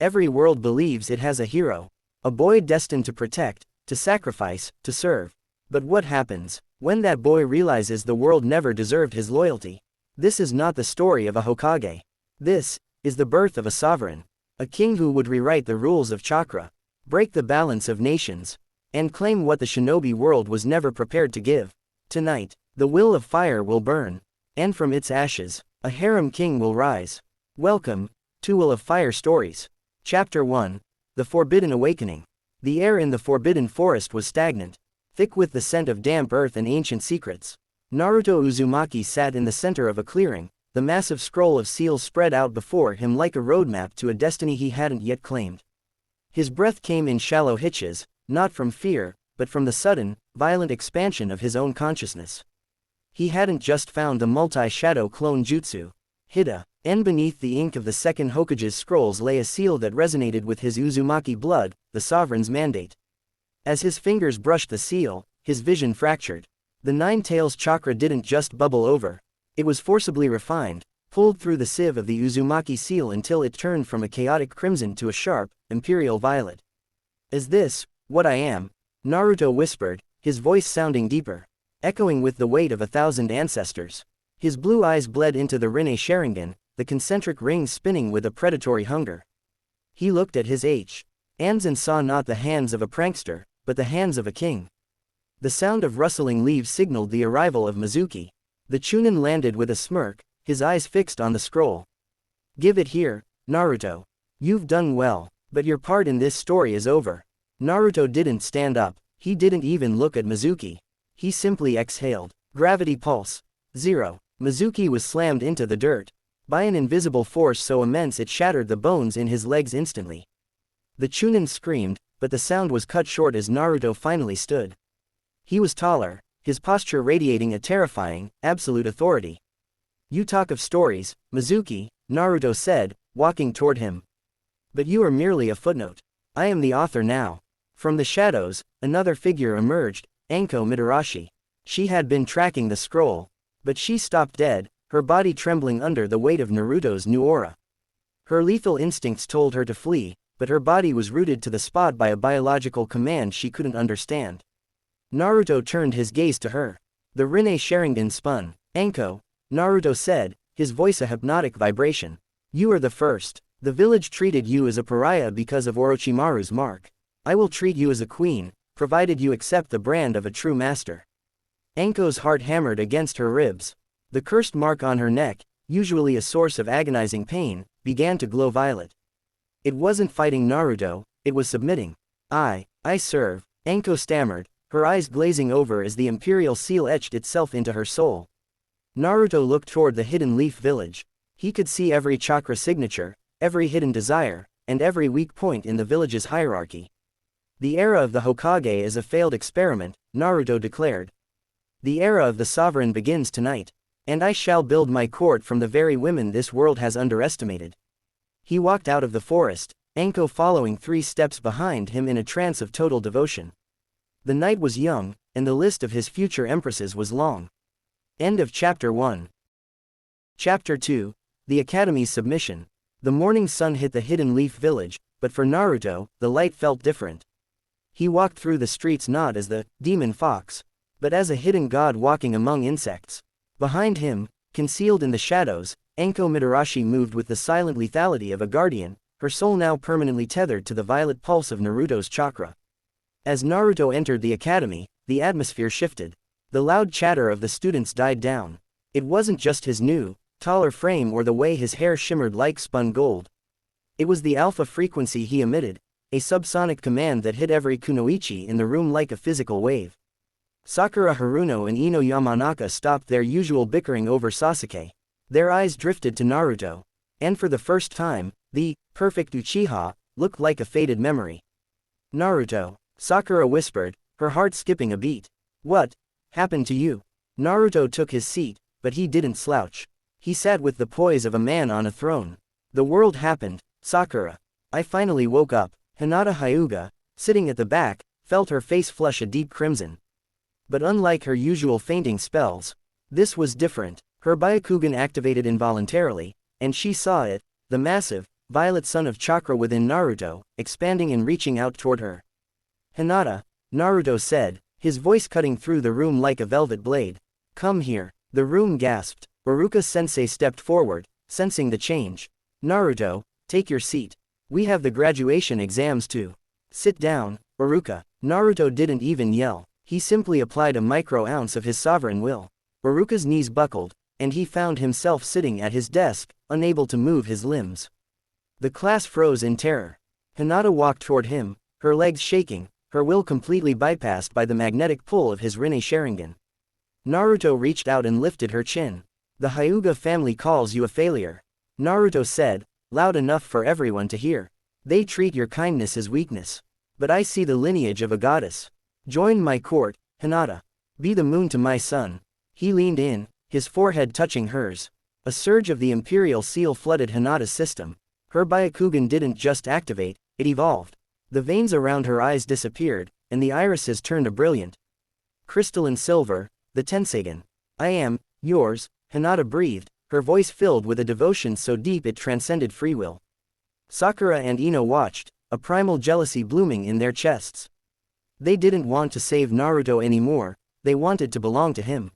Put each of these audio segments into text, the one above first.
Every world believes it has a hero. A boy destined to protect, to sacrifice, to serve. But what happens when that boy realizes the world never deserved his loyalty? This is not the story of a Hokage. This is the birth of a sovereign. A king who would rewrite the rules of chakra, break the balance of nations, and claim what the shinobi world was never prepared to give. Tonight, the will of fire will burn, and from its ashes, a harem king will rise. Welcome to Will of Fire Stories. Chapter 1. The Forbidden Awakening. The air in the forbidden forest was stagnant, thick with the scent of damp earth and ancient secrets. Naruto Uzumaki sat in the center of a clearing, the massive scroll of seals spread out before him like a roadmap to a destiny he hadn't yet claimed. His breath came in shallow hitches, not from fear, but from the sudden, violent expansion of his own consciousness. He hadn't just found the multi-shadow clone jutsu. Hida, and beneath the ink of the second Hokage's scrolls lay a seal that resonated with his Uzumaki blood, the sovereign's mandate. As his fingers brushed the seal, his vision fractured. The Nine Tails chakra didn't just bubble over. It was forcibly refined, pulled through the sieve of the Uzumaki seal until it turned from a chaotic crimson to a sharp, imperial violet. "Is this what I am?" Naruto whispered, his voice sounding deeper, echoing with the weight of 1,000 ancestors. His blue eyes bled into the Rinne Sharingan, the concentric rings spinning with a predatory hunger. He looked at his hands and saw not the hands of a prankster, but the hands of a king. The sound of rustling leaves signaled the arrival of Mizuki. The Chunin landed with a smirk, his eyes fixed on the scroll. "Give it here, Naruto. You've done well, but your part in this story is over." Naruto didn't stand up, he didn't even look at Mizuki. He simply exhaled. Gravity pulse. 0. Mizuki was slammed into the dirt by an invisible force so immense it shattered the bones in his legs instantly. The Chunin screamed, but the sound was cut short as Naruto finally stood. He was taller, his posture radiating a terrifying, absolute authority. "You talk of stories, Mizuki," Naruto said, walking toward him. "But you are merely a footnote. I am the author now." From the shadows, another figure emerged, Anko Mitarashi. She had been tracking the scroll, but she stopped dead, her body trembling under the weight of Naruto's new aura. Her lethal instincts told her to flee, but her body was rooted to the spot by a biological command she couldn't understand. Naruto turned his gaze to her. The Rinne Sharingan spun. "Anko," Naruto said, his voice a hypnotic vibration. "You are the first. The village treated you as a pariah because of Orochimaru's mark. I will treat you as a queen, provided you accept the brand of a true master." Anko's heart hammered against her ribs. The cursed mark on her neck, usually a source of agonizing pain, began to glow violet. It wasn't fighting Naruto, it was submitting. I serve," Anko stammered, her eyes glazing over as the imperial seal etched itself into her soul. Naruto looked toward the Hidden Leaf village. He could see every chakra signature, every hidden desire, and every weak point in the village's hierarchy. "The era of the Hokage is a failed experiment," Naruto declared. "The era of the sovereign begins tonight. And I shall build my court from the very women this world has underestimated." He walked out of the forest, Anko following 3 steps behind him in a trance of total devotion. The night was young, and the list of his future empresses was long. End of Chapter 1. Chapter 2. The Academy's Submission. The morning sun hit the Hidden Leaf village, but for Naruto, the light felt different. He walked through the streets not as the demon fox, but as a hidden god walking among insects. Behind him, concealed in the shadows, Anko Mitarashi moved with the silent lethality of a guardian, her soul now permanently tethered to the violet pulse of Naruto's chakra. As Naruto entered the academy, the atmosphere shifted. The loud chatter of the students died down. It wasn't just his new, taller frame or the way his hair shimmered like spun gold. It was the alpha frequency he emitted, a subsonic command that hit every kunoichi in the room like a physical wave. Sakura Haruno and Ino Yamanaka stopped their usual bickering over Sasuke. Their eyes drifted to Naruto. And for the first time, the perfect Uchiha looked like a faded memory. "Naruto," Sakura whispered, her heart skipping a beat. "What happened to you?" Naruto took his seat, but he didn't slouch. He sat with the poise of a man on a throne. "The world happened, Sakura. I finally woke up." Hinata Hyuga, sitting at the back, felt her face flush a deep crimson. But unlike her usual fainting spells, this was different. Her Byakugan activated involuntarily, and she saw it, the massive, violet sun of chakra within Naruto, expanding and reaching out toward her. Hinata, Naruto said, his voice cutting through the room like a velvet blade. Come here. The room gasped. Iruka-sensei stepped forward, sensing the change. Naruto, take your seat. We have the graduation exams too. Sit down, Iruka. Naruto didn't even yell, he simply applied a micro-ounce of his sovereign will. Iruka's knees buckled, and he found himself sitting at his desk, unable to move his limbs. The class froze in terror. Hinata walked toward him, her legs shaking, her will completely bypassed by the magnetic pull of his Rinne Sharingan. Naruto reached out and lifted her chin. The Hyuga family calls you a failure. Naruto said, loud enough for everyone to hear. They treat your kindness as weakness. But I see the lineage of a goddess. Join my court, Hinata. Be the moon to my sun. He leaned in, his forehead touching hers. A surge of the imperial seal flooded Hinata's system. Her Byakugan didn't just activate, it evolved. The veins around her eyes disappeared, and the irises turned a brilliant crystalline silver, the Tensagen. I am yours, Hinata breathed, her voice filled with a devotion so deep it transcended free will. Sakura and Ino watched, a primal jealousy blooming in their chests. They didn't want to save Naruto anymore, they wanted to belong to him.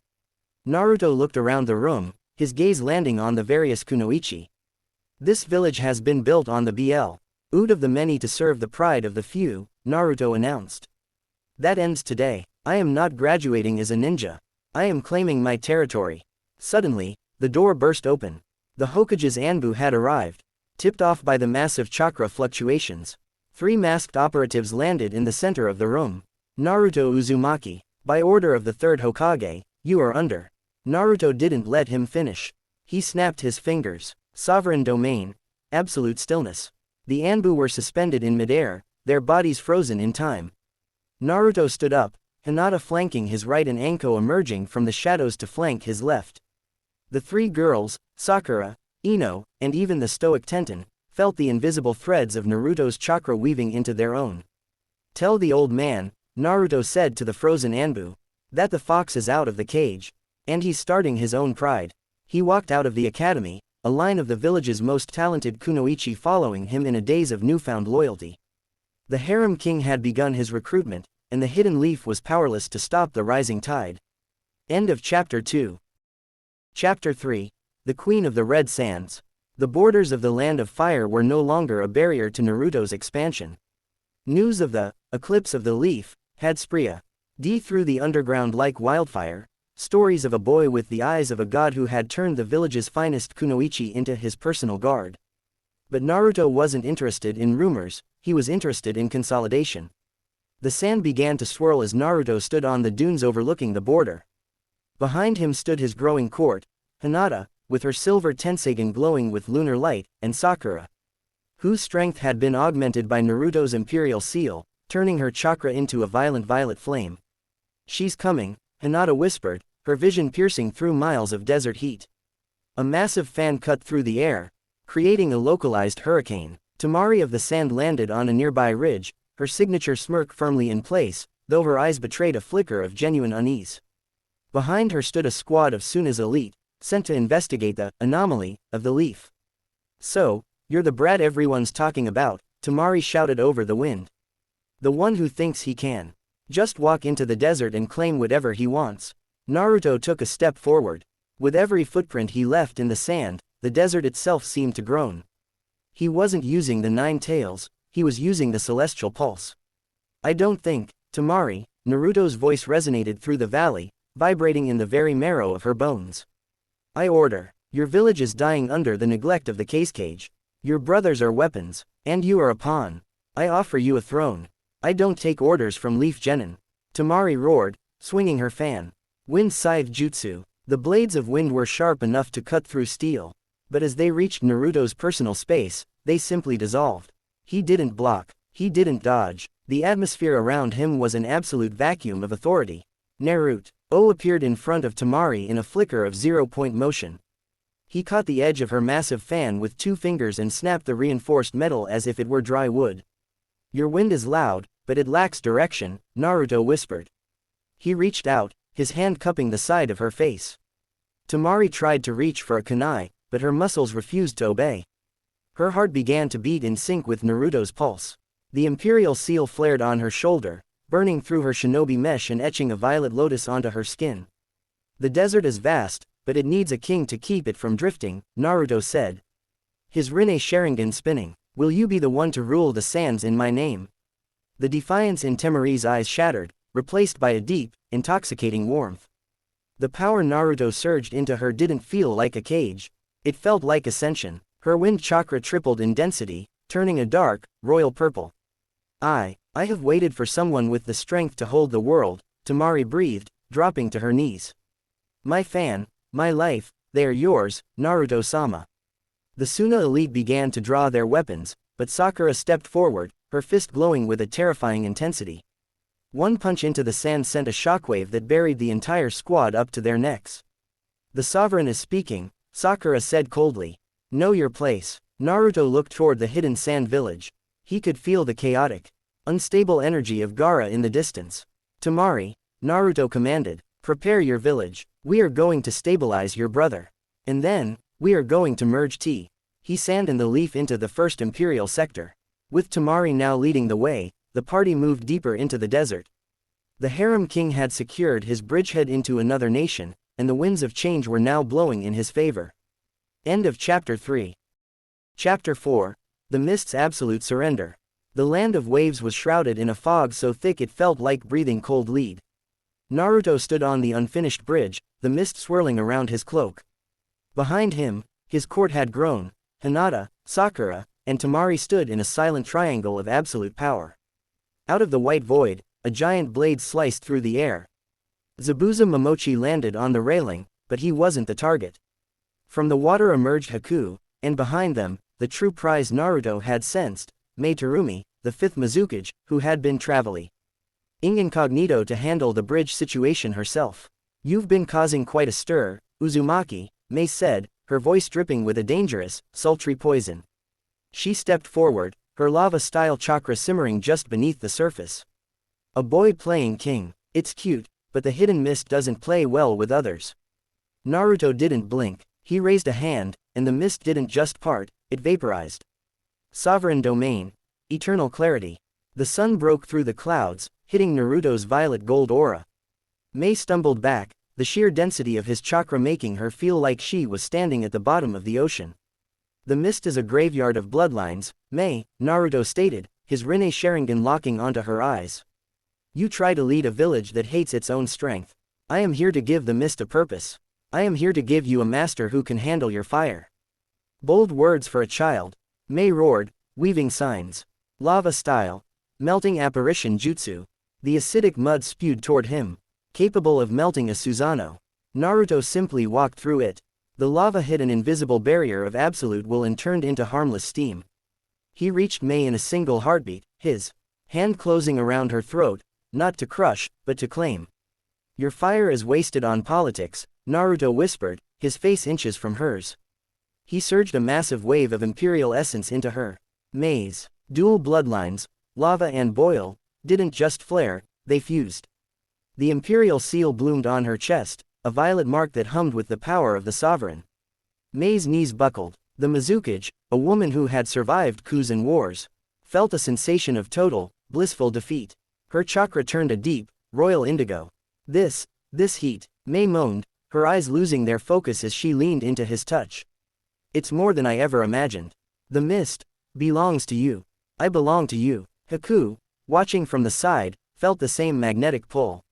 Naruto looked around the room, his gaze landing on the various kunoichi. This village has been built on the Ood of the many to serve the pride of the few, Naruto announced. That ends today. I am not graduating as a ninja. I am claiming my territory. Suddenly, the door burst open. The Hokage's Anbu had arrived, tipped off by the massive chakra fluctuations. 3 masked operatives landed in the center of the room. Naruto Uzumaki, by order of the 3rd Hokage, you are under. Naruto didn't let him finish. He snapped his fingers. Sovereign domain. Absolute stillness. The Anbu were suspended in midair, their bodies frozen in time. Naruto stood up, Hinata flanking his right and Anko emerging from the shadows to flank his left. The 3 girls, Sakura, Ino, and even the stoic Tenten, felt the invisible threads of Naruto's chakra weaving into their own. Tell the old man, Naruto said to the frozen Anbu, that the fox is out of the cage. And he's starting his own pride. He walked out of the academy, a line of the village's most talented kunoichi following him in a daze of newfound loyalty. The harem king had begun his recruitment, and the hidden leaf was powerless to stop the rising tide. End of Chapter 2. Chapter 3. The Queen of the Red Sands. The borders of the Land of Fire were no longer a barrier to Naruto's expansion. News of the eclipse of the leaf had spread through the underground like wildfire. Stories of a boy with the eyes of a god who had turned the village's finest kunoichi into his personal guard. But Naruto wasn't interested in rumors, he was interested in consolidation. The sand began to swirl as Naruto stood on the dunes overlooking the border. Behind him stood his growing court, Hinata, with her silver Tensagen glowing with lunar light, and Sakura, whose strength had been augmented by Naruto's imperial seal, turning her chakra into a violent violet flame. She's coming, Hinata whispered, her vision piercing through miles of desert heat. A massive fan cut through the air, creating a localized hurricane. Tamari of the Sand landed on a nearby ridge, her signature smirk firmly in place, though her eyes betrayed a flicker of genuine unease. Behind her stood a squad of Suna's elite, sent to investigate the anomaly of the leaf. So, you're the brat everyone's talking about, Tamari shouted over the wind. The one who thinks he can just walk into the desert and claim whatever he wants. Naruto took a step forward. With every footprint he left in the sand, the desert itself seemed to groan. He wasn't using the 9 tails, he was using the celestial pulse. I don't think, Tamari, Naruto's voice resonated through the valley, vibrating in the very marrow of her bones. I order. Your village is dying under the neglect of the cage. Your brothers are weapons, and you are a pawn. I offer you a throne. I don't take orders from Leaf Genin. Tamari roared, swinging her fan. Wind scythe jutsu. The blades of wind were sharp enough to cut through steel. But as they reached Naruto's personal space, they simply dissolved. He didn't block. He didn't dodge. The atmosphere around him was an absolute vacuum of authority. Naruto appeared in front of Tamari in a flicker of 0-point motion. He caught the edge of her massive fan with 2 fingers and snapped the reinforced metal as if it were dry wood. Your wind is loud, but it lacks direction, Naruto whispered. He reached out, his hand cupping the side of her face. Tamari tried to reach for a kunai, but her muscles refused to obey. Her heart began to beat in sync with Naruto's pulse. The imperial seal flared on her shoulder, burning through her shinobi mesh and etching a violet lotus onto her skin. The desert is vast, but it needs a king to keep it from drifting, Naruto said. His Rinne Sharingan spinning. Will you be the one to rule the sands in my name? The defiance in Temari's eyes shattered, replaced by a deep, intoxicating warmth. The power Naruto surged into her didn't feel like a cage. It felt like ascension. Her wind chakra tripled in density, turning a dark, royal purple. I have waited for someone with the strength to hold the world, Temari breathed, dropping to her knees. My fan, my life, they are yours, Naruto-sama. The Suna elite began to draw their weapons, but Sakura stepped forward, her fist glowing with a terrifying intensity. One punch into the sand sent a shockwave that buried the entire squad up to their necks. The sovereign is speaking, Sakura said coldly. Know your place. Naruto looked toward the hidden sand village. He could feel the chaotic, unstable energy of Gaara in the distance. Temari, Naruto commanded, prepare your village. We are going to stabilize your brother. And then, we are going to merge he sand and the leaf into the first imperial sector. With Temari now leading the way, the party moved deeper into the desert. The harem king had secured his bridgehead into another nation, and the winds of change were now blowing in his favor. End of Chapter 3. Chapter 4. The Mist's Absolute Surrender. The land of waves was shrouded in a fog so thick it felt like breathing cold lead. Naruto stood on the unfinished bridge, the mist swirling around his cloak. Behind him, his court had grown. Hinata, Sakura, and Temari stood in a silent triangle of absolute power. Out of the white void, a giant blade sliced through the air. Zabuza Momochi landed on the railing, but he wasn't the target. From the water emerged Haku, and behind them, the true prize Naruto had sensed, Mei Terumi, the fifth Mizukage, who had been traveling incognito to handle the bridge situation herself. You've been causing quite a stir, Uzumaki, Mei said, her voice dripping with a dangerous, sultry poison. She stepped forward, her lava-style chakra simmering just beneath the surface. A boy playing king. It's cute, but the hidden mist doesn't play well with others. Naruto didn't blink. He raised a hand, and the mist didn't just part, it vaporized. Sovereign domain. Eternal clarity. The sun broke through the clouds, hitting Naruto's violet gold aura. Mei stumbled back, the sheer density of his chakra making her feel like she was standing at the bottom of the ocean. The mist is a graveyard of bloodlines, Mei, Naruto stated, his Rinne Sharingan locking onto her eyes. You try to lead a village that hates its own strength. I am here to give the mist a purpose. I am here to give you a master who can handle your fire. Bold words for a child. Mei roared, weaving signs. Lava style. Melting apparition jutsu. The acidic mud spewed toward him. Capable of melting a Susanoo. Naruto simply walked through it. The lava hit an invisible barrier of absolute will and turned into harmless steam. He reached Mei in a single heartbeat, his hand closing around her throat, not to crush, but to claim. Your fire is wasted on politics, Naruto whispered, his face inches from hers. He surged a massive wave of imperial essence into her. Mei's dual bloodlines, lava and boil, didn't just flare, they fused. The imperial seal bloomed on her chest, a violet mark that hummed with the power of the sovereign. Mei's knees buckled. The Mizukage, a woman who had survived coups and wars, felt a sensation of total, blissful defeat. Her chakra turned a deep, royal indigo. This heat, Mei moaned, her eyes losing their focus as she leaned into his touch. It's more than I ever imagined. The mist belongs to you. I belong to you. Haku, watching from the side, felt the same magnetic pull.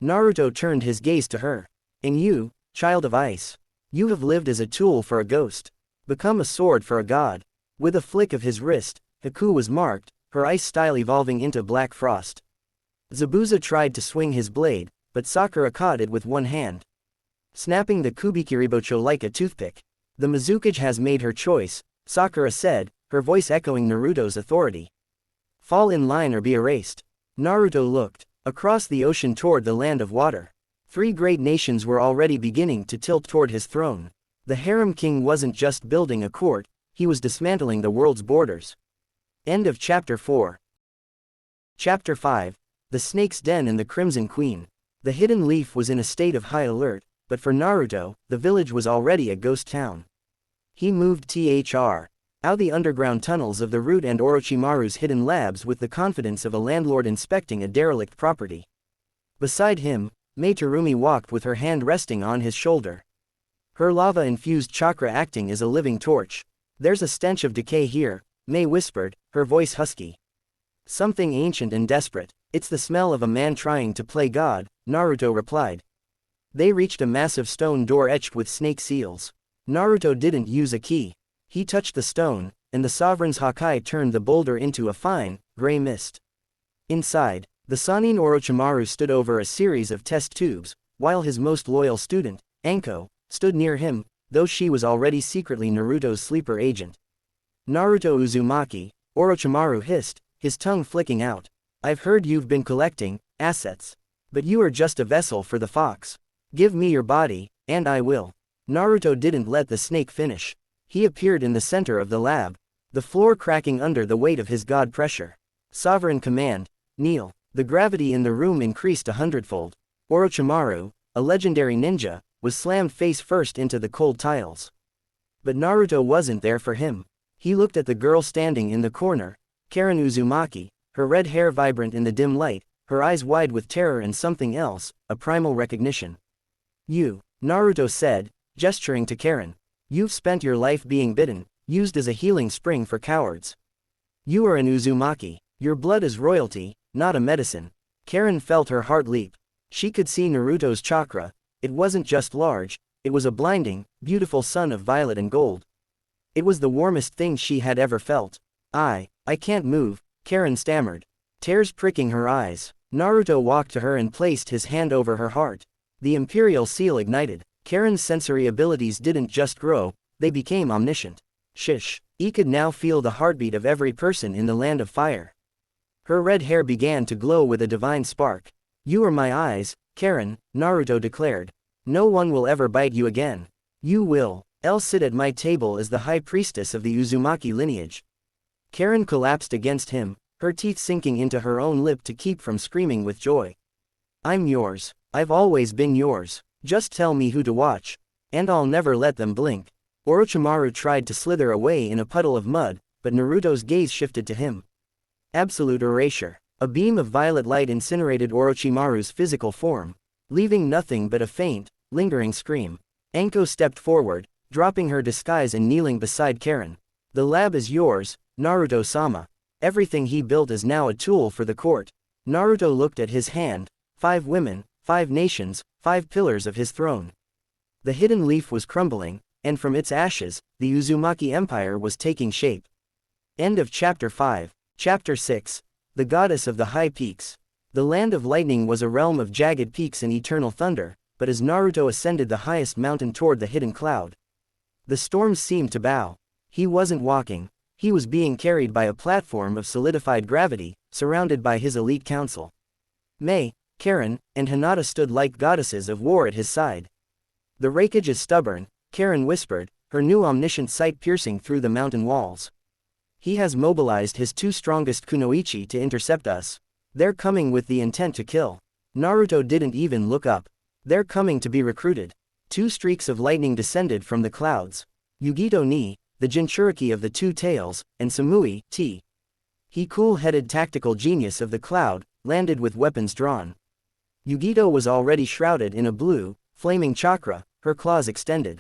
Naruto turned his gaze to her. And you, child of ice. You have lived as a tool for a ghost. Become a sword for a god. With a flick of his wrist, Haku was marked, her ice style evolving into black frost. Zabuza tried to swing his blade, but Sakura caught it with one hand, snapping the Kubikiribocho like a toothpick. The Mizukage has made her choice, Sakura said, her voice echoing Naruto's authority. Fall in line or be erased. Naruto looked across the ocean toward the land of water. 3 great nations were already beginning to tilt toward his throne. The harem king wasn't just building a court, he was dismantling the world's borders. End of Chapter 4. Chapter 5. The Snake's Den and the Crimson Queen. The hidden leaf was in a state of high alert, but for Naruto, the village was already a ghost town. He moved out the underground tunnels of the root and Orochimaru's hidden labs with the confidence of a landlord inspecting a derelict property. Beside him, Mei Terumi walked with her hand resting on his shoulder. Her lava-infused chakra acting as a living torch. There's a stench of decay here, Mei whispered, her voice husky. Something ancient and desperate. It's the smell of a man trying to play God, Naruto replied. They reached a massive stone door etched with snake seals. Naruto didn't use a key. He touched the stone, and the sovereign's Hakai turned the boulder into a fine, gray mist. Inside, the Sannin Orochimaru stood over a series of test tubes, while his most loyal student, Anko, stood near him, though she was already secretly Naruto's sleeper agent. Naruto Uzumaki, Orochimaru hissed, his tongue flicking out. I've heard you've been collecting assets. But you are just a vessel for the fox. Give me your body, and I will. Naruto didn't let the snake finish. He appeared in the center of the lab, the floor cracking under the weight of his god pressure. Sovereign command, kneel. The gravity in the room increased 100-fold. Orochimaru, a legendary ninja, was slammed face first into the cold tiles. But Naruto wasn't there for him. He looked at the girl standing in the corner, Karen Uzumaki, her red hair vibrant in the dim light, her eyes wide with terror and something else, a primal recognition. You, Naruto said, gesturing to Karen. You've spent your life being bitten, used as a healing spring for cowards. You are an Uzumaki. Your blood is royalty, not a medicine. Karen felt her heart leap. She could see Naruto's chakra. It wasn't just large, it was a blinding, beautiful sun of violet and gold. It was the warmest thing she had ever felt. I can't move, Karen stammered. Tears pricking her eyes. Naruto walked to her and placed his hand over her heart. The imperial seal ignited. Karen's sensory abilities didn't just grow, they became omniscient. Shish. He could now feel the heartbeat of every person in the land of fire. Her red hair began to glow with a divine spark. You are my eyes, Karen, Naruto declared. No one will ever bite you again. You will. I'll sit at my table as the high priestess of the Uzumaki lineage. Karen collapsed against him, her teeth sinking into her own lip to keep from screaming with joy. I'm yours. I've always been yours. Just tell me who to watch, and I'll never let them blink. Orochimaru tried to slither away in a puddle of mud, but Naruto's gaze shifted to him. Absolute erasure. A beam of violet light incinerated Orochimaru's physical form, leaving nothing but a faint, lingering scream. Anko stepped forward, dropping her disguise and kneeling beside Karen. The lab is yours, Naruto-sama. Everything he built is now a tool for the court. Naruto looked at his hand. 5 women, 5 nations, 5 pillars of his throne. The hidden leaf was crumbling, and from its ashes, the Uzumaki Empire was taking shape. End of Chapter 5. Chapter 6. The Goddess of the High Peaks. The land of lightning was a realm of jagged peaks and eternal thunder, but as Naruto ascended the highest mountain toward the hidden cloud, the storms seemed to bow. He wasn't walking, he was being carried by a platform of solidified gravity, surrounded by his elite council. Mei, Karen, and Hinata stood like goddesses of war at his side. The wreckage is stubborn, Karen whispered, her new omniscient sight piercing through the mountain walls. He has mobilized his 2 strongest kunoichi to intercept us. They're coming with the intent to kill. Naruto didn't even look up. They're coming to be recruited. 2 streaks of lightning descended from the clouds. Yugito ni, the Jinchuriki of the 2 tails, and Samui, T. He cool-headed tactical genius of the cloud, landed with weapons drawn. Yugito was already shrouded in a blue, flaming chakra, her claws extended.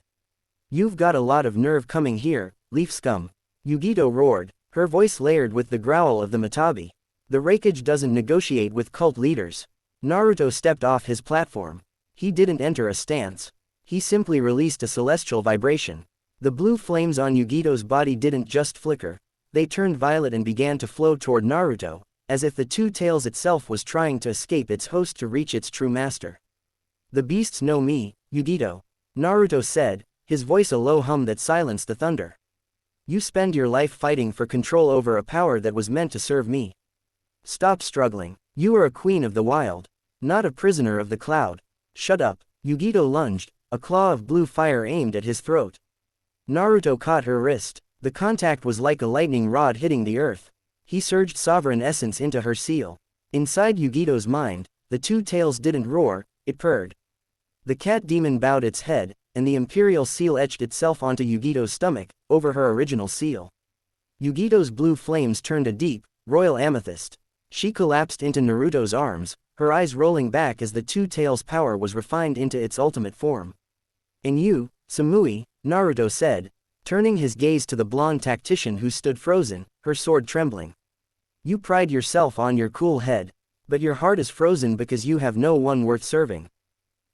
You've got a lot of nerve coming here, leaf scum. Yugito roared, her voice layered with the growl of the Matabi. The wreckage doesn't negotiate with cult leaders. Naruto stepped off his platform. He didn't enter a stance. He simply released a celestial vibration. The blue flames on Yugito's body didn't just flicker, they turned violet and began to flow toward Naruto, as if the 2 tails itself was trying to escape its host to reach its true master. The beasts know me, Yugito. Naruto said, his voice a low hum that silenced the thunder. You spend your life fighting for control over a power that was meant to serve me. Stop struggling. You are a queen of the wild, not a prisoner of the cloud. Shut up. Yugito lunged, a claw of blue fire aimed at his throat. Naruto caught her wrist. The contact was like a lightning rod hitting the earth. He surged sovereign essence into her seal. Inside Yugito's mind, the 2 tails didn't roar, it purred. The cat demon bowed its head, and the imperial seal etched itself onto Yugito's stomach, over her original seal. Yugito's blue flames turned a deep, royal amethyst. She collapsed into Naruto's arms, her eyes rolling back as the two tails' power was refined into its ultimate form. "And you, Samui," Naruto said, turning his gaze to the blonde tactician who stood frozen, her sword trembling. "You pride yourself on your cool head, but your heart is frozen because you have no one worth serving.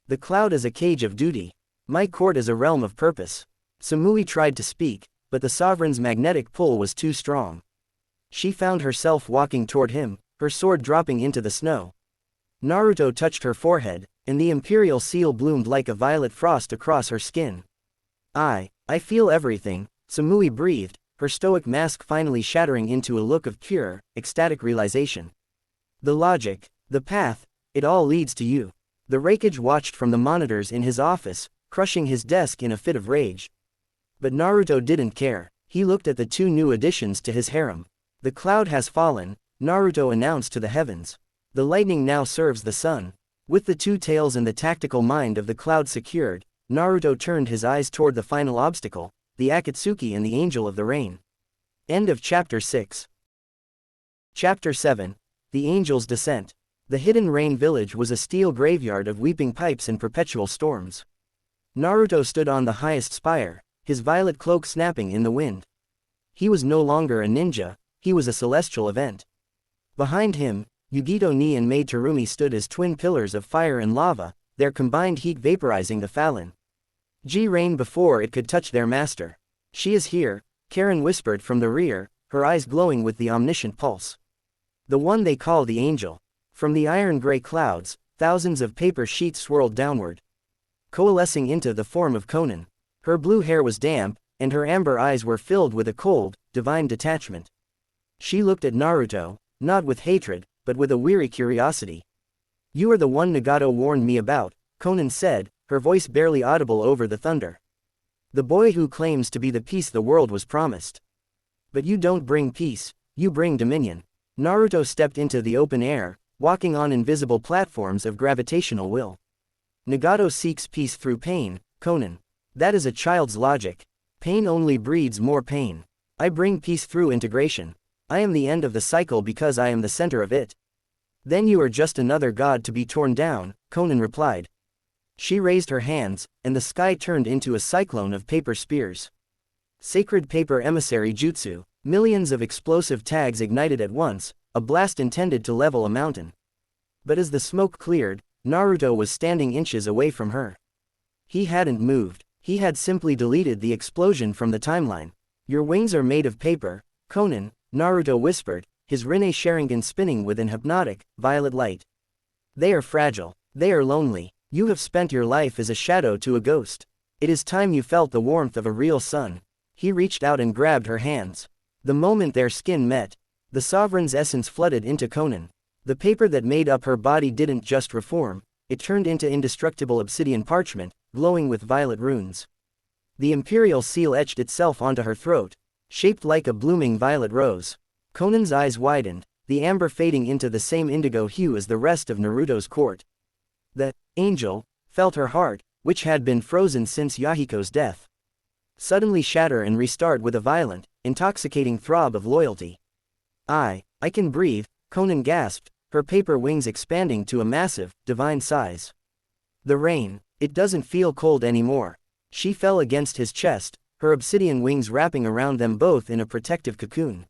The cloud is a cage of duty. My court is a realm of purpose." Samui tried to speak, but the sovereign's magnetic pull was too strong. She found herself walking toward him, her sword dropping into the snow. Naruto touched her forehead, and the imperial seal bloomed like a violet frost across her skin. I feel everything," Samui breathed, her stoic mask finally shattering into a look of pure, ecstatic realization. "The logic, the path, it all leads to you." The Raikage watched from the monitors in his office, crushing his desk in a fit of rage. But Naruto didn't care. He looked at the two new additions to his harem. "The cloud has fallen," Naruto announced to the heavens. "The lightning now serves the sun." With the two tails and the tactical mind of the cloud secured, Naruto turned his eyes toward the final obstacle, the Akatsuki and the Angel of the Rain. End of Chapter 6. Chapter 7. The Angel's Descent. The Hidden Rain Village was a steel graveyard of weeping pipes and perpetual storms. Naruto stood on the highest spire, his violet cloak snapping in the wind. He was no longer a ninja, he was a celestial event. Behind him, Yugito Ni and Maid Terumi stood as twin pillars of fire and lava, their combined heat vaporizing the Fallen. G-Rain before it could touch their master. "She is here," Karen whispered from the rear, her eyes glowing with the omniscient pulse. "The one they call the Angel." From the iron-gray clouds, thousands of paper sheets swirled downward, coalescing into the form of Konan. Her blue hair was damp, and her amber eyes were filled with a cold, divine detachment. She looked at Naruto, not with hatred, but with a weary curiosity. "You are the one Nagato warned me about," Konan said, her voice barely audible over the thunder. "The boy who claims to be the peace the world was promised. But you don't bring peace, you bring dominion." Naruto stepped into the open air, walking on invisible platforms of gravitational will. "Nagato seeks peace through pain, Konan. That is a child's logic. Pain only breeds more pain. I bring peace through integration. I am the end of the cycle because I am the center of it." "Then you are just another god to be torn down," Konan replied. She raised her hands, and the sky turned into a cyclone of paper spears. Sacred paper emissary jutsu, millions of explosive tags ignited at once, a blast intended to level a mountain. But as the smoke cleared, Naruto was standing inches away from her. He hadn't moved, he had simply deleted the explosion from the timeline. "Your wings are made of paper, Konan," Naruto whispered, his Rinne Sharingan spinning with an hypnotic, violet light. "They are fragile, they are lonely. You have spent your life as a shadow to a ghost. It is time you felt the warmth of a real sun." He reached out and grabbed her hands. The moment their skin met, the sovereign's essence flooded into Konan. The paper that made up her body didn't just reform, it turned into indestructible obsidian parchment, glowing with violet runes. The imperial seal etched itself onto her throat, shaped like a blooming violet rose. Konan's eyes widened, the amber fading into the same indigo hue as the rest of Naruto's court. The Angel felt her heart, which had been frozen since Yahiko's death, suddenly shatter and restart with a violent, intoxicating throb of loyalty. I can breathe," Konan gasped, her paper wings expanding to a massive, divine size. "The rain, it doesn't feel cold anymore." She fell against his chest, her obsidian wings wrapping around them both in a protective cocoon.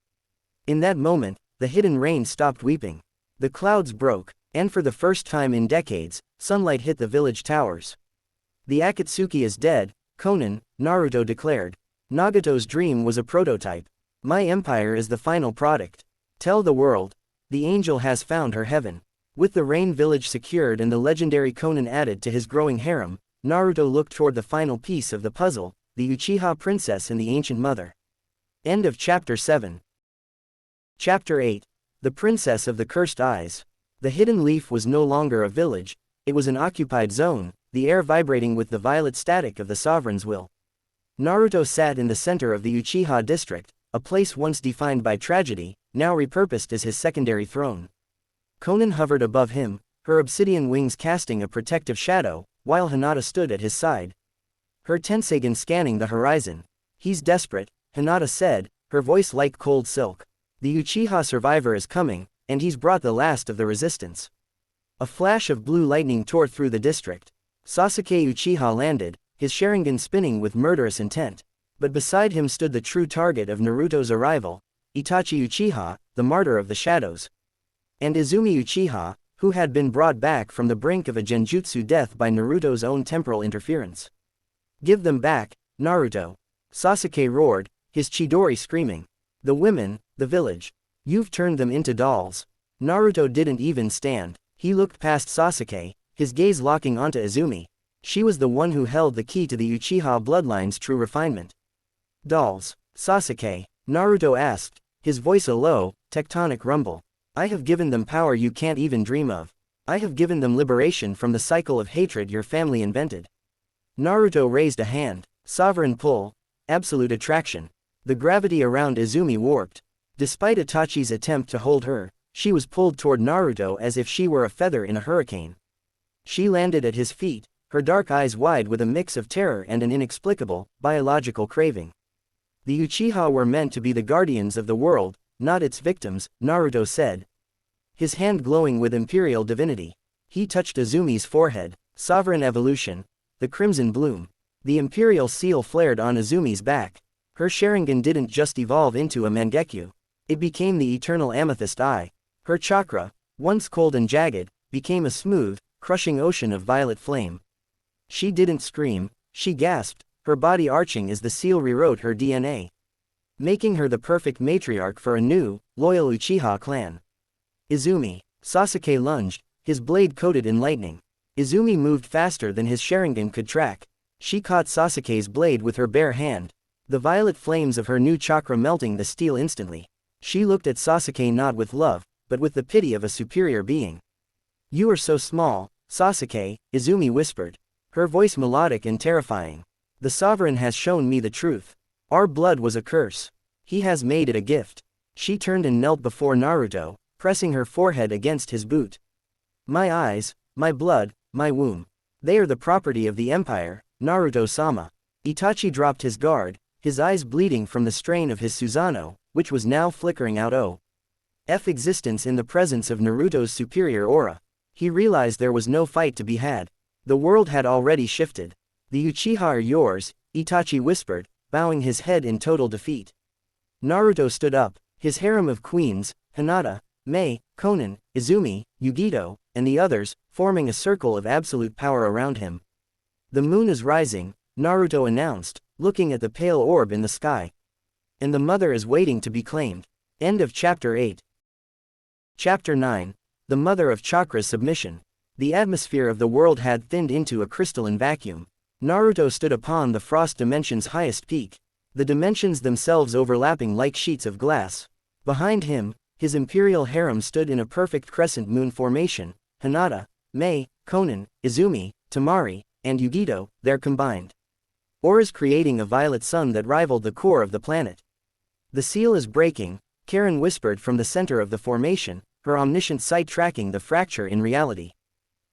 In that moment, the hidden rain stopped weeping. The clouds broke, and for the first time in decades, sunlight hit the village towers. "The Akatsuki is dead, Konan," Naruto declared. "Nagato's dream was a prototype. My empire is the final product. Tell the world, the angel has found her heaven." With the rain village secured and the legendary Konan added to his growing harem, Naruto looked toward the final piece of the puzzle, the Uchiha princess and the ancient mother. End of Chapter 7. Chapter 8. The Princess of the Cursed Eyes. The hidden leaf was no longer a village, it was an occupied zone, the air vibrating with the violet static of the sovereign's will. Naruto sat in the center of the Uchiha district, a place once defined by tragedy, now repurposed as his secondary throne. Konan hovered above him, her obsidian wings casting a protective shadow, while Hinata stood at his side, her Tensagen scanning the horizon. "He's desperate," Hinata said, her voice like cold silk. The Uchiha survivor is coming, and he's brought the last of the resistance. A flash of blue lightning tore through the district. Sasuke Uchiha landed, his Sharingan spinning with murderous intent. But beside him stood the true target of Naruto's arrival, Itachi Uchiha, the martyr of the shadows. And Izumi Uchiha, who had been brought back from the brink of a genjutsu death by Naruto's own temporal interference. "Give them back, Naruto!" Sasuke roared, his Chidori screaming. "The women, the village. You've turned them into dolls." Naruto didn't even stand. He looked past Sasuke, his gaze locking onto Izumi. She was the one who held the key to the Uchiha bloodline's true refinement. "Dolls, Sasuke?" Naruto asked, his voice a low, tectonic rumble. "I have given them power you can't even dream of. I have given them liberation from the cycle of hatred your family invented." Naruto raised a hand. Sovereign pull. Absolute attraction. The gravity around Izumi warped. Despite Itachi's attempt to hold her, she was pulled toward Naruto as if she were a feather in a hurricane. She landed at his feet, her dark eyes wide with a mix of terror and an inexplicable, biological craving. The Uchiha were meant to be the guardians of the world, not its victims, Naruto said. His hand glowing with imperial divinity. He touched Izumi's forehead. Sovereign evolution. The crimson bloom. The imperial seal flared on Izumi's back. Her Sharingan didn't just evolve into a Mangekyo. It became the eternal amethyst eye. Her chakra, once cold and jagged, became a smooth, crushing ocean of violet flame. She didn't scream, she gasped, her body arching as the seal rewrote her DNA. Making her the perfect matriarch for a new, loyal Uchiha clan. Izumi. Sasuke lunged, his blade coated in lightning. Izumi moved faster than his Sharingan could track. She caught Sasuke's blade with her bare hand. The violet flames of her new chakra melting the steel instantly. She looked at Sasuke not with love, but with the pity of a superior being. "You are so small, Sasuke," Izumi whispered. Her voice melodic and terrifying. "The sovereign has shown me the truth. Our blood was a curse. He has made it a gift." She turned and knelt before Naruto, pressing her forehead against his boot. "My eyes, my blood, my womb. They are the property of the Empire, Naruto-sama." Itachi dropped his guard, his eyes bleeding from the strain of his Susanoo, which was now flickering out existence in the presence of Naruto's superior aura. He realized there was no fight to be had. The world had already shifted. "The Uchiha are yours," Itachi whispered, bowing his head in total defeat. Naruto stood up, his harem of queens, Hinata, Mei, Konan, Izumi, Yugito, and the others, forming a circle of absolute power around him. "The moon is rising," Naruto announced, looking at the pale orb in the sky. "And the mother is waiting to be claimed." End of Chapter 8. Chapter 9. The Mother of Chakra's Submission. The atmosphere of the world had thinned into a crystalline vacuum. Naruto stood upon the frost dimension's highest peak, the dimensions themselves overlapping like sheets of glass. Behind him, his imperial harem stood in a perfect crescent moon formation: Hinata, Mei, Konan, Izumi, Temari, and Yugito, their combined auras creating a violet sun that rivaled the core of the planet. "The seal is breaking," Karen whispered from the center of the formation, her omniscient sight tracking the fracture in reality.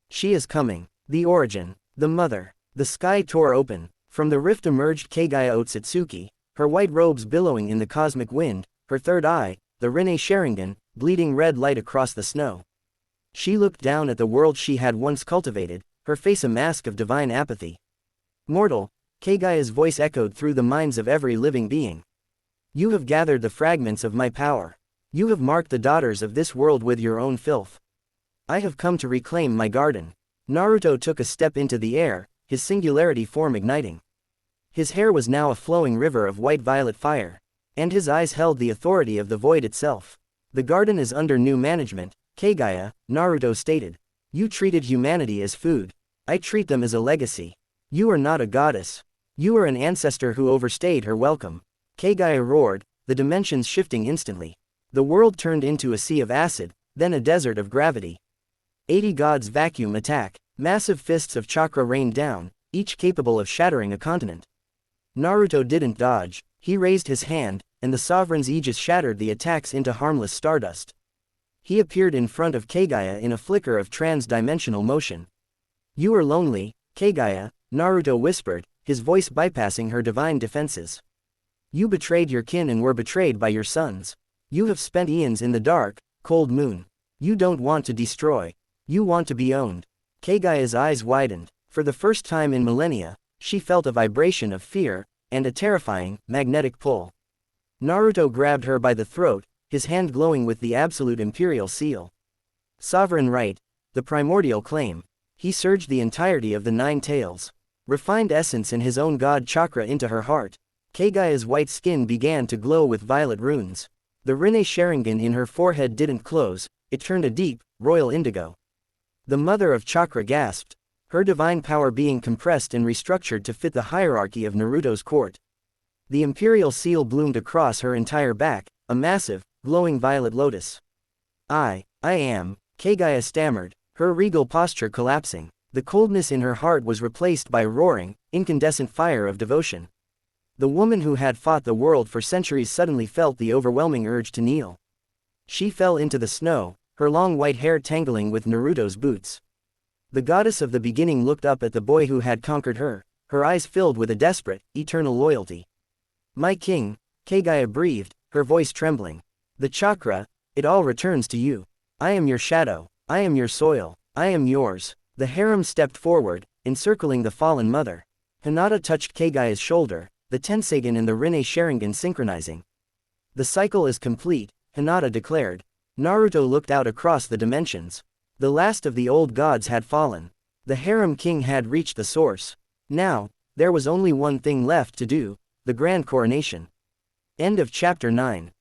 "She is coming. The origin. The mother." The sky tore open. From the rift emerged Kagaya Otsutsuki, her white robes billowing in the cosmic wind, her third eye, the Rinne Sharingan, bleeding red light across the snow. She looked down at the world she had once cultivated, her face a mask of divine apathy. "Mortal," Kagaya's voice echoed through the minds of every living being. "You have gathered the fragments of my power. You have marked the daughters of this world with your own filth. I have come to reclaim my garden." Naruto took a step into the air, his singularity form igniting. His hair was now a flowing river of white-violet fire, and his eyes held the authority of the void itself. "The garden is under new management, Kagaya," Naruto stated. "You treated humanity as food. I treat them as a legacy. You are not a goddess. You are an ancestor who overstayed her welcome." Kagaya roared, the dimensions shifting instantly. The world turned into a sea of acid, then a desert of gravity. 80 gods vacuum attack. Massive fists of chakra rained down, each capable of shattering a continent. Naruto didn't dodge. He raised his hand, and the sovereign's aegis shattered the attacks into harmless stardust. He appeared in front of Kagaya in a flicker of trans-dimensional motion. "You are lonely, Kagaya," Naruto whispered, his voice bypassing her divine defenses. You betrayed your kin and were betrayed by your sons. You have spent eons in the dark, cold moon. You don't want to destroy. You want to be owned. Keigaya's eyes widened. For the first time in millennia, she felt a vibration of fear, and a terrifying, magnetic pull. Naruto grabbed her by the throat, his hand glowing with the absolute imperial seal. Sovereign right, the primordial claim. He surged the entirety of the 9 tails. Refined essence in his own god chakra into her heart. Keigaya's white skin began to glow with violet runes. The Rinne Sharingan in her forehead didn't close, it turned a deep, royal indigo. The mother of chakra gasped, her divine power being compressed and restructured to fit the hierarchy of Naruto's court. The imperial seal bloomed across her entire back, a massive, glowing violet lotus. I am, Keigaya stammered, her regal posture collapsing. The coldness in her heart was replaced by roaring, incandescent fire of devotion. The woman who had fought the world for centuries suddenly felt the overwhelming urge to kneel. She fell into the snow, her long white hair tangling with Naruto's boots. The goddess of the beginning looked up at the boy who had conquered her, her eyes filled with a desperate, eternal loyalty. My king, Keigaya breathed, her voice trembling. The chakra, it all returns to you. I am your shadow, I am your soil, I am yours. The harem stepped forward, encircling the fallen mother. Hinata touched Keigaya's shoulder, the Tensegan and the Rinne Sharingan synchronizing. The cycle is complete, Hinata declared. Naruto looked out across the dimensions. The last of the old gods had fallen. The harem king had reached the source. Now, there was only one thing left to do, the grand coronation. End of Chapter 9.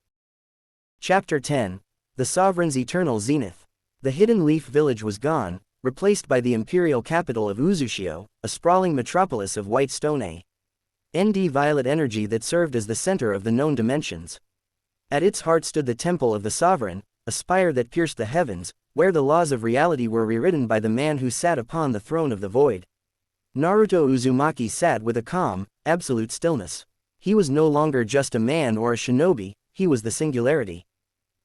Chapter 10. The Sovereign's Eternal Zenith. The Hidden Leaf Village was gone, replaced by the imperial capital of Uzushio, a sprawling metropolis of white stone ND violet energy that served as the center of the known dimensions. At its heart stood the Temple of the Sovereign, a spire that pierced the heavens, where the laws of reality were rewritten by the man who sat upon the throne of the void. Naruto Uzumaki sat with a calm, absolute stillness. He was no longer just a man or a shinobi, he was the singularity.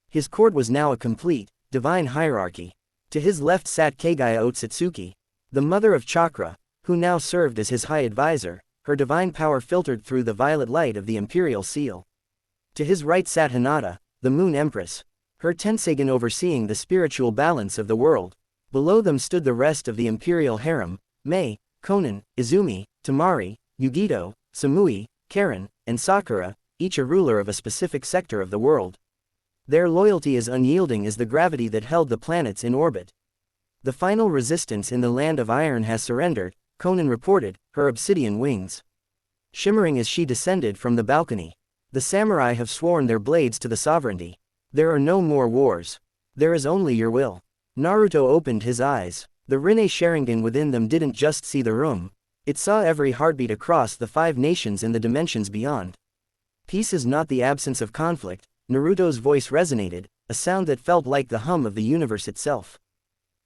His court was now a complete, divine hierarchy. To his left sat Keigaya Otsutsuki, the mother of chakra, who now served as his high advisor, her divine power filtered through the violet light of the imperial seal. To his right sat Hinata, the moon empress, her Tensegan overseeing the spiritual balance of the world. Below them stood the rest of the imperial harem, Mei, Konan, Izumi, Tamari, Yugito, Samui, Karen, and Sakura, each a ruler of a specific sector of the world. Their loyalty as unyielding as the gravity that held the planets in orbit. The final resistance in the land of iron has surrendered, Konan reported, her obsidian wings shimmering as she descended from the balcony. The samurai have sworn their blades to the sovereignty. There are no more wars. There is only your will. Naruto opened his eyes. The Rinne Sharingan within them didn't just see the room. It saw every heartbeat across the 5 nations and the dimensions beyond. Peace is not the absence of conflict. Naruto's voice resonated, a sound that felt like the hum of the universe itself.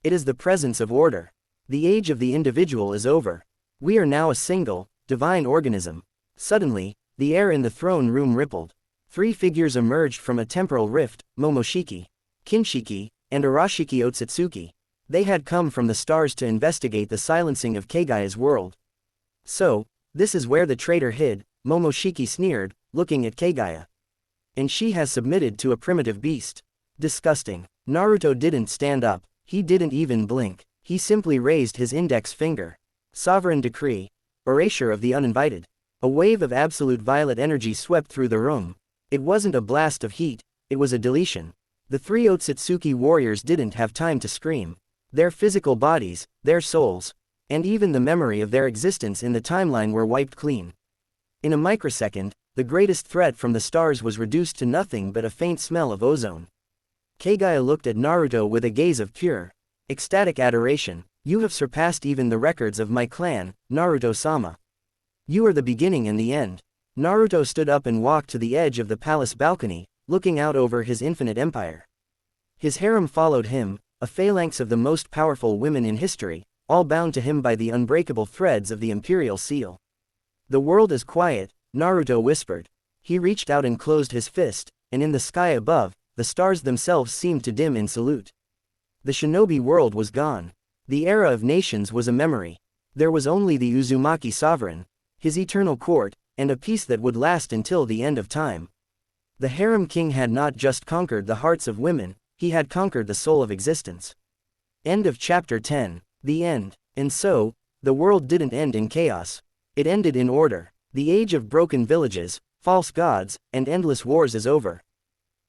It is the presence of order. The age of the individual is over. We are now a single, divine organism. Suddenly, the air in the throne room rippled. 3 figures emerged from a temporal rift, Momoshiki, Kinshiki, and Arashiki Otsutsuki. They had come from the stars to investigate the silencing of Keigaya's world. So, this is where the traitor hid, Momoshiki sneered, looking at Keigaya. And she has submitted to a primitive beast. Disgusting. Naruto didn't stand up, he didn't even blink, he simply raised his index finger. Sovereign decree. Erasure of the uninvited. A wave of absolute violet energy swept through the room. It wasn't a blast of heat, it was a deletion. The 3 Otsutsuki warriors didn't have time to scream. Their physical bodies, their souls, and even the memory of their existence in the timeline were wiped clean. In a microsecond, the greatest threat from the stars was reduced to nothing but a faint smell of ozone. Keigaya looked at Naruto with a gaze of pure, ecstatic adoration. You have surpassed even the records of my clan, Naruto-sama. You are the beginning and the end. Naruto stood up and walked to the edge of the palace balcony, looking out over his infinite empire. His harem followed him, a phalanx of the most powerful women in history, all bound to him by the unbreakable threads of the imperial seal. The world is quiet, Naruto whispered. He reached out and closed his fist, and in the sky above, the stars themselves seemed to dim in salute. The shinobi world was gone. The era of nations was a memory. There was only the Uzumaki sovereign, his eternal court, and a peace that would last until the end of time. The Harem King had not just conquered the hearts of women, he had conquered the soul of existence. End of chapter 10. The end. And so, the world didn't end in chaos. It ended in order. The age of broken villages, false gods, and endless wars is over.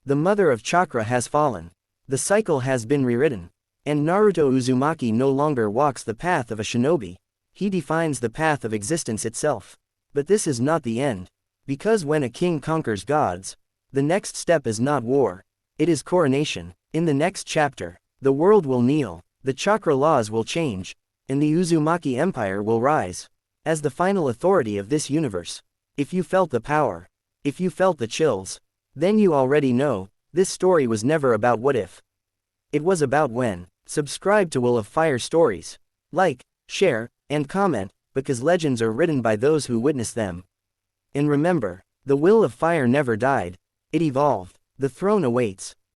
The mother of chakra has fallen. The cycle has been rewritten. And Naruto Uzumaki no longer walks the path of a shinobi. He defines the path of existence itself. But this is not the end. Because when a king conquers gods, the next step is not war. It is coronation. In the next chapter, the world will kneel, the chakra laws will change, and the Uzumaki Empire will rise. As the final authority of this universe. If you felt the power, if you felt the chills, then you already know, this story was never about what if. It was about when. Subscribe to Will of Fire Stories. Like, share, and comment, because legends are written by those who witness them. And remember, the Will of Fire never died, it evolved. The throne awaits.